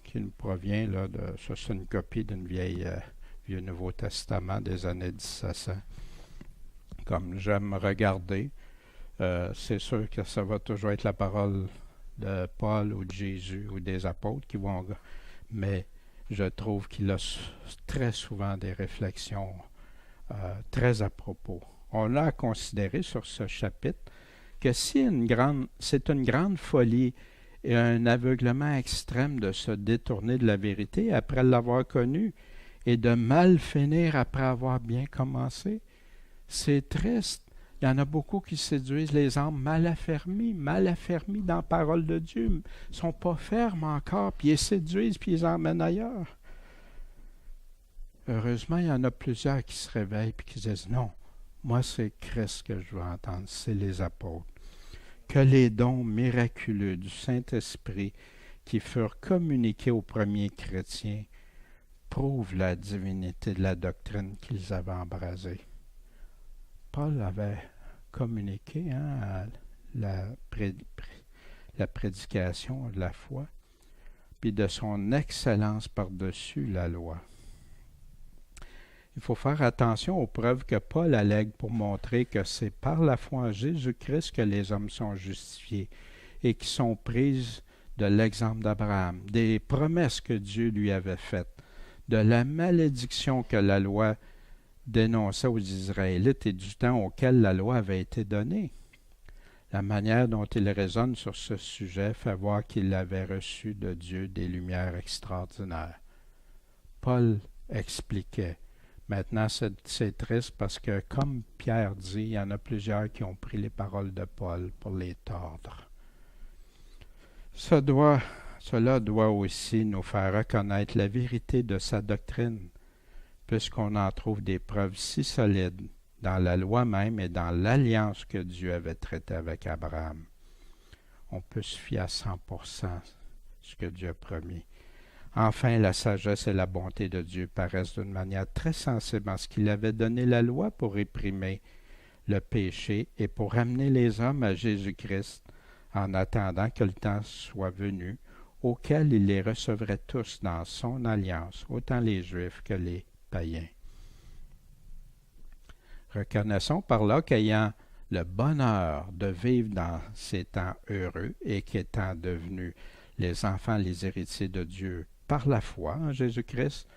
qui nous provient là, ça c'est une copie d'une vieux Nouveau Testament des années 1700. Comme j'aime regarder, c'est sûr que ça va toujours être la parole de Paul ou de Jésus ou des apôtres qui vont... Mais je trouve qu'il a très souvent des réflexions très à propos. On a à considérer sur ce chapitre que c'est une grande folie et un aveuglement extrême de se détourner de la vérité après l'avoir connue et de mal finir après avoir bien commencé. C'est triste Il y en a beaucoup qui séduisent les âmes mal affermis dans la parole de Dieu. Ils ne sont pas fermes encore, puis ils les séduisent, puis ils les emmènent ailleurs. Heureusement, il y en a plusieurs qui se réveillent et qui disent, non, moi c'est Christ que je veux entendre, c'est les apôtres. Que les dons miraculeux du Saint-Esprit qui furent communiqués aux premiers chrétiens prouvent la divinité de la doctrine qu'ils avaient embrasée. Paul avait communiqué la prédication de la foi, puis de son excellence par-dessus la loi. Il faut faire attention aux preuves que Paul allègue pour montrer que c'est par la foi en Jésus-Christ que les hommes sont justifiés et qui sont prises de l'exemple d'Abraham, des promesses que Dieu lui avait faites, de la malédiction que la loi dénonçait aux Israélites et du temps auquel la loi avait été donnée. La manière dont il raisonne sur ce sujet fait voir qu'il avait reçu de Dieu des lumières extraordinaires. Paul expliquait. Maintenant, c'est triste parce que, comme Pierre dit, il y en a plusieurs qui ont pris les paroles de Paul pour les tordre. Cela doit aussi nous faire reconnaître la vérité de sa doctrine, puisqu'on en trouve des preuves si solides dans la loi même et dans l'alliance que Dieu avait traitée avec Abraham. On peut se fier à 100% ce que Dieu a promis. Enfin, la sagesse et la bonté de Dieu paraissent d'une manière très sensible en ce qu'il avait donné la loi pour réprimer le péché et pour ramener les hommes à Jésus-Christ en attendant que le temps soit venu, auquel il les recevrait tous dans son alliance, autant les Juifs que les païens. Reconnaissons par là qu'ayant le bonheur de vivre dans ces temps heureux et qu'étant devenus les enfants, les héritiers de Dieu par la foi en Jésus-Christ,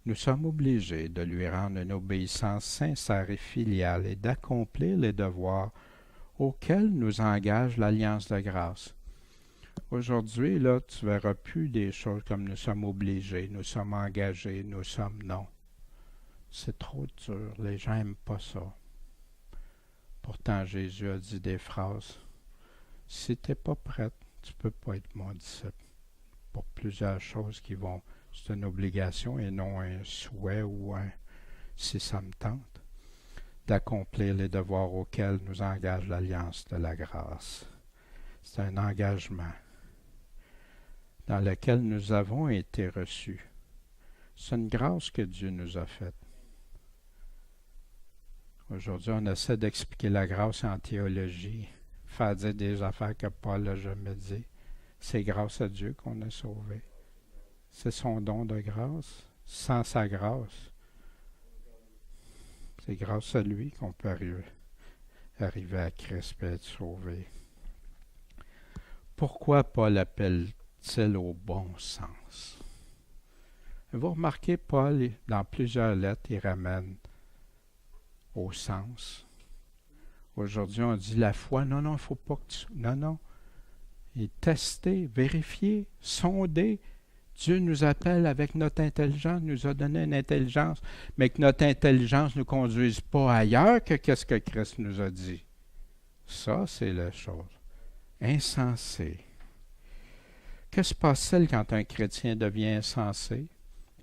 nous sommes obligés de lui rendre une obéissance sincère et filiale et d'accomplir les devoirs auxquels nous engage l'Alliance de grâce. Aujourd'hui, là, tu ne verras plus des choses comme nous sommes obligés, nous sommes engagés, nous sommes non. C'est trop dur, les gens n'aiment pas ça. Pourtant, Jésus a dit des phrases. Si tu n'es pas prête, tu ne peux pas être mon disciple. Pour plusieurs choses qui vont, c'est une obligation et non un souhait ou un si ça me tente, d'accomplir les devoirs auxquels nous engage l'Alliance de la grâce. C'est un engagement dans lequel nous avons été reçus. C'est une grâce que Dieu nous a faite. Aujourd'hui, on essaie d'expliquer la grâce en théologie, faire dire des affaires que Paul n'a jamais dit. C'est grâce à Dieu qu'on est sauvé. C'est son don de grâce. Sans sa grâce, c'est grâce à lui qu'on peut arriver à Christ et être sauvé. Pourquoi Paul appelle-t-il au bon sens? Vous remarquez, Paul, dans plusieurs lettres, il ramène au sens. Aujourd'hui, on dit la foi. Non, il ne faut pas que tu... Non. Et tester, vérifier, sonder. Dieu nous appelle avec notre intelligence, nous a donné une intelligence, mais que notre intelligence ne nous conduise pas ailleurs que qu'est-ce que Christ nous a dit. Ça, c'est la chose. Insensé. Que se passe-t-il quand un chrétien devient insensé?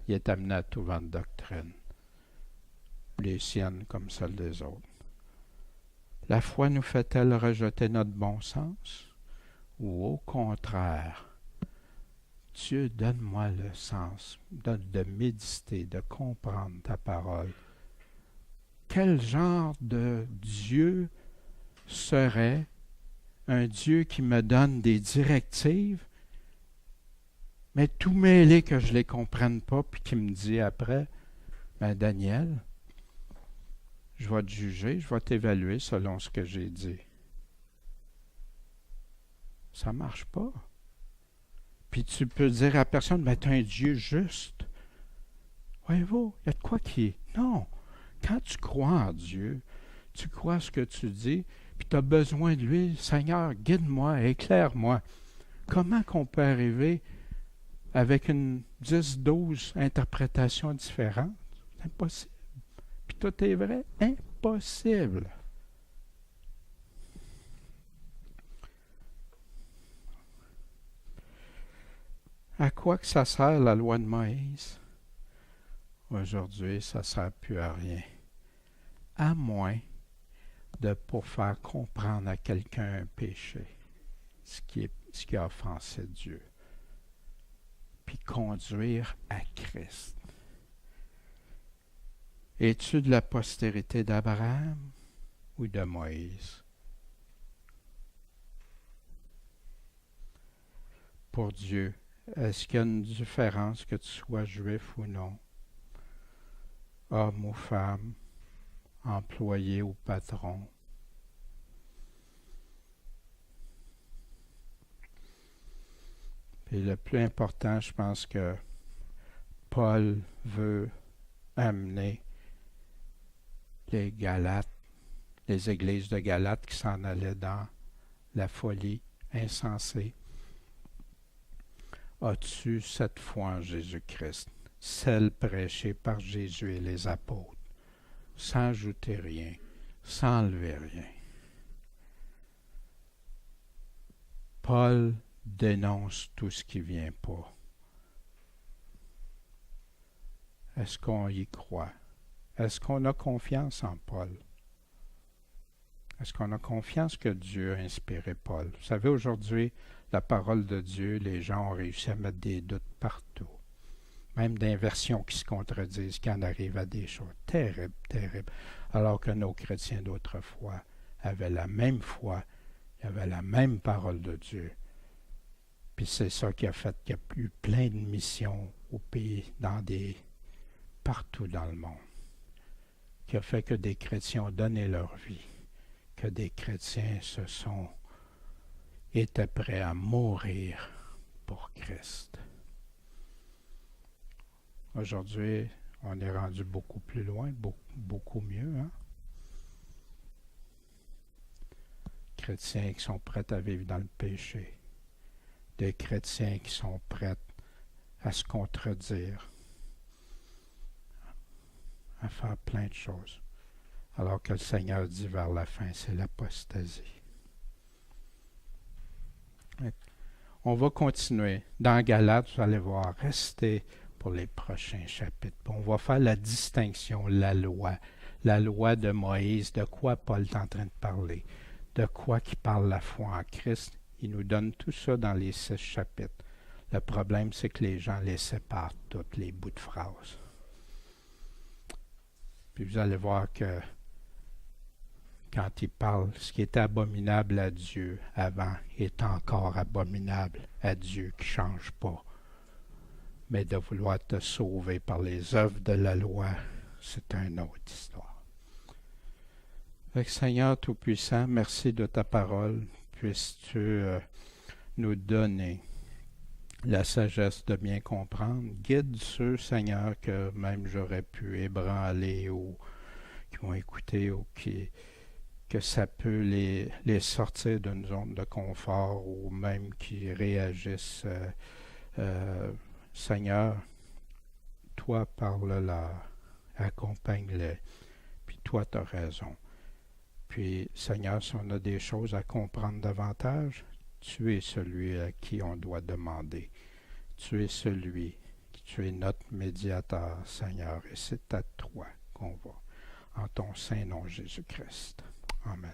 Il est amené à tout vent de doctrine, les siennes comme celles des autres. La foi nous fait-elle rejeter notre bon sens? Ou au contraire, Dieu, donne-moi le sens de méditer, de comprendre ta parole. Quel genre de Dieu serait un Dieu qui me donne des directives, mais tout mêlé que je ne les comprenne pas, puis qui me dit après, ben Daniel, je vais te juger, je vais t'évaluer selon ce que j'ai dit. Ça ne marche pas. Puis tu peux dire à la personne, mais tu es un Dieu juste. Voyez-vous, il y a de quoi qui est. Non. Quand tu crois en Dieu, tu crois ce que tu dis, puis tu as besoin de lui. Seigneur, guide-moi, éclaire-moi. Comment qu'on peut arriver avec une 10-12 interprétations différentes? C'est impossible. Puis tout est vrai? Impossible. À quoi que ça sert la loi de Moïse? Aujourd'hui, ça ne sert plus à rien. À moins de pour faire comprendre à quelqu'un un péché, ce qui a offensé Dieu, puis conduire à Christ. Es-tu de la postérité d'Abraham ou de Moïse? Pour Dieu, est-ce qu'il y a une différence que tu sois juif ou non? Homme ou femme, employé ou patron? Et le plus important, je pense que Paul veut amener les Galates, les églises de Galates qui s'en allaient dans la folie insensée. As-tu cette foi en Jésus-Christ, celle prêchée par Jésus et les apôtres, sans ajouter rien, sans enlever rien? Paul dénonce tout ce qui ne vient pas. Est-ce qu'on y croit? Est-ce qu'on a confiance en Paul? Est-ce qu'on a confiance que Dieu a inspiré Paul? Vous savez, aujourd'hui, la parole de Dieu, les gens ont réussi à mettre des doutes partout. Même d'inversions qui se contredisent, qui en arrivent à des choses terribles, terribles. Alors que nos chrétiens d'autrefois avaient la même foi, avaient la même parole de Dieu. Puis c'est ça qui a fait qu'il y a eu plein de missions au pays, partout dans le monde, qui a fait que des chrétiens ont donné leur vie, que des chrétiens étaient prêts à mourir pour Christ. Aujourd'hui, on est rendu beaucoup plus loin, beaucoup mieux, hein? Chrétiens qui sont prêts à vivre dans le péché, des chrétiens qui sont prêts à se contredire, à faire plein de choses. Alors que le Seigneur dit vers la fin, c'est l'apostasie. On va continuer. Dans Galates, vous allez voir, restez pour les prochains chapitres. On va faire la distinction, la loi de Moïse, de quoi Paul est en train de parler, de quoi qui parle la foi en Christ. Il nous donne tout ça dans les 6 chapitres. Le problème, c'est que les gens les séparent tous les bouts de phrases. Puis vous allez voir que quand il parle, ce qui était abominable à Dieu avant est encore abominable à Dieu qui ne change pas. Mais de vouloir te sauver par les œuvres de la loi, c'est une autre histoire. Avec Seigneur Tout-Puissant, merci de ta parole. Puisses-tu nous donner la sagesse de bien comprendre. Guide ceux, Seigneur, que même j'aurais pu ébranler ou qui vont écouter ou que ça peut les sortir d'une zone de confort ou même qui réagissent. Seigneur, toi parle-leur, accompagne-les, puis toi tu as raison. Puis Seigneur, si on a des choses à comprendre davantage, tu es celui à qui on doit demander. Tu es tu es notre médiateur, Seigneur, et c'est à toi qu'on va. En ton saint nom, Jésus-Christ. Amen.